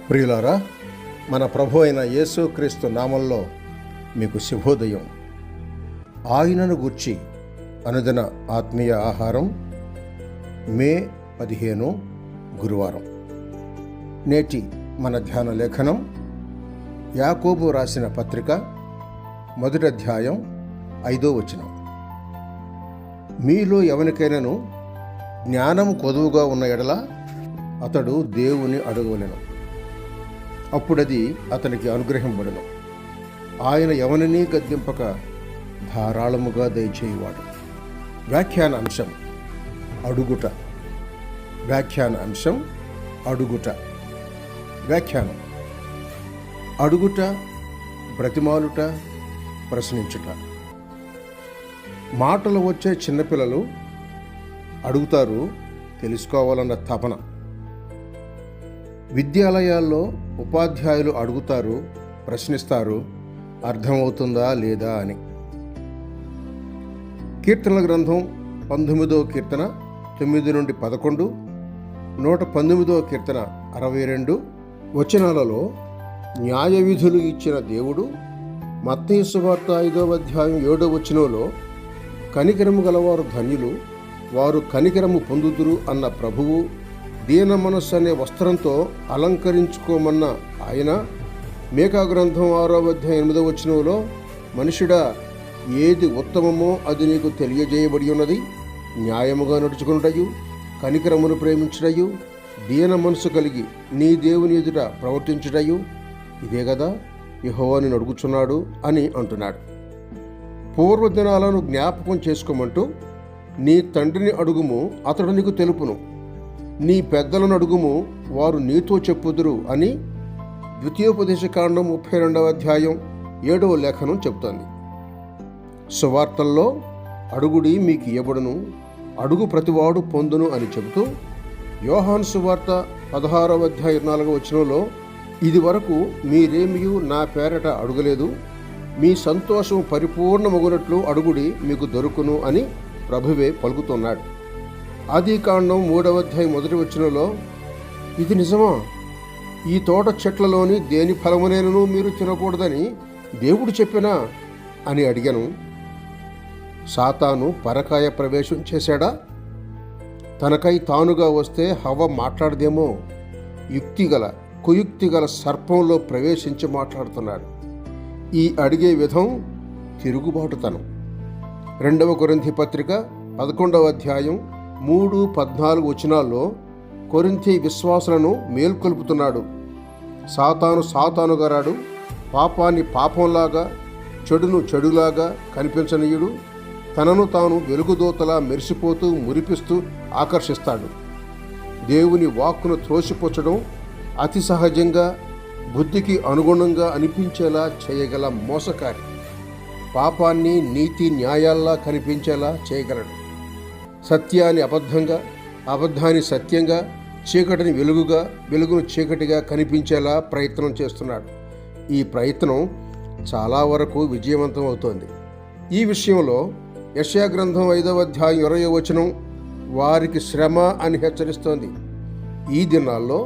ప్రియులారా, మన ప్రభు అయిన యేసుక్రీస్తు నామంలో మీకు శుభోదయం. ఆయనను గూర్చి అనుదిన ఆత్మీయ ఆహారం, మే 15 గురువారం. నేటి మన ధ్యాన లేఖనం యాకోబు రాసిన పత్రిక 1వ అధ్యాయం 5వ వచనం. మీలో ఎవరికైనాను జ్ఞానం కొదువుగా ఉన్న ఎడల అతడు దేవుని అడగవలెను, అప్పుడది అతనికి అనుగ్రహింపబడును. ఆయన ఎవరినీ గద్దింపక ధారాళముగా దయచేయువాడు. వ్యాఖ్యాన అంశం అడుగుట. వ్యాఖ్యాన అంశం అడుగుట. వ్యాఖ్యానం: అడుగుట, బ్రతిమాలుట, ప్రశ్నించుట. మాటలు వచ్చే చిన్నపిల్లలు అడుగుతారు, తెలుసుకోవాలన్న తపన. విద్యాలయాల్లో ఉపాధ్యాయులు అడుగుతారు, ప్రశ్నిస్తారు, అర్థమవుతుందా లేదా అని. కీర్తనల గ్రంథం 19వ కీర్తన 9 నుండి 11, 119వ కీర్తన 62 వచనాలలో న్యాయ విధులు ఇచ్చిన దేవుడు మత్తయి సువార్త 5వ అధ్యాయం 7వ వచనంలో కనికరము గలవారు ధన్యులు, వారు కనికరము పొందుదురు అన్న ప్రభువు దీన మనస్సు అనే వస్త్రంతో అలంకరించుకోమన్న ఆయన మీకా గ్రంథం 6వ అధ్యాయం 8వ వచనంలో మనుషుడా, ఏది ఉత్తమమో అది నీకు తెలియజేయబడి ఉన్నది, న్యాయముగా నడుచుకునుటయు, కనికరమును ప్రేమించుటయు, దీన మనసు కలిగి నీ దేవుని ఎదుట ప్రవర్తించుటయు, ఇదే కదా యెహోవాను అడుగుచున్నాడు అని అంటున్నాడు. పూర్వదినాలను జ్ఞాపకం చేసుకోమంటూ నీ తండ్రిని అడుగుము, అతడు నీకు తెలుపును, నీ పెద్దలను అడుగుము, వారు నీతో చెప్పుదురు అని ద్వితీయోపదేశకాండం 32వ అధ్యాయం 7వ లేఖనం చెబుతోంది. సువార్తల్లో అడుగుడి మీకు ఇయ్యబడును, అడుగు ప్రతివాడు పొందును అని చెబుతూ యోహాను సువార్త 16వ అధ్యాయం 4వ వచనంలో ఇది వరకు మీరేమియూ నా పేరట అడుగలేదు, మీ సంతోషం పరిపూర్ణమగునట్లు అడుగుడి మీకు దొరుకును అని ప్రభువే పలుకుతున్నాడు. ఆదికాండం 3వ అధ్యాయం 1వ వచనంలో ఇది నిజమా, ఈ తోట చెట్లలోని దేని ఫలమునేనూ మీరు తినకూడదని దేవుడు చెప్పినా అని అడిగాను. సాతాను పరకాయ ప్రవేశం చేశాడా? తనకై తానుగా వస్తే హవ్వ మాట్లాడదేమో. కుయుక్తిగల సర్పంలో ప్రవేశించి మాట్లాడుతున్నాడు. ఈ అడిగే విధం తిరుగుబాటుతనం. 2వ కొరింథీ పత్రిక 11వ అధ్యాయం 3-14 వచనాల్లో కొరింథీ విశ్వాసులను మేల్కొల్పుతున్నాడు. సాతానుగారాడు, పాపాన్ని పాపంలాగా, చెడును చెడులాగా కనిపించనీయుడు, తనను తాను వెలుగుదోతలా మెరిసిపోతూ మురిపిస్తూ ఆకర్షిస్తాడు. దేవుని వాక్కును త్రోసిపుచ్చడం అతి సహజంగా, బుద్ధికి అనుగుణంగా అనిపించేలా చేయగల మోసకారి. పాపాన్ని నీతి న్యాయాల్లా కనిపించేలా చేయగలడు. సత్యాన్ని అబద్ధంగా, అబద్ధాన్ని సత్యంగా, చీకటిని వెలుగుగా, వెలుగును చీకటిగా కనిపించేలా ప్రయత్నం చేస్తున్నాడు. ఈ ప్రయత్నం చాలా వరకు విజయవంతం అవుతోంది. ఈ విషయంలో యెషయా గ్రంథం 5వ అధ్యాయం 20వ వచనం వారికి శ్రమ అని హెచ్చరిస్తోంది. ఈ దినాల్లో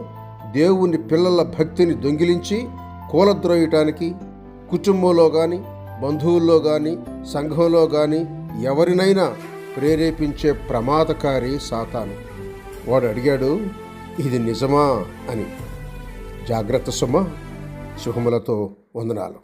దేవుని పిల్లల భక్తిని దొంగిలించి కూలద్రోయటానికి కుటుంబంలో కానీ, బంధువుల్లో కానీ, సంఘంలో కానీ ఎవరినైనా ప్రేరేపించే ప్రమాదకారి సాతాను. వాడు అడిగాడు, ఇది నిజమా అని. జాగ్రత్త సుమ. శుభములతో వందనాలు.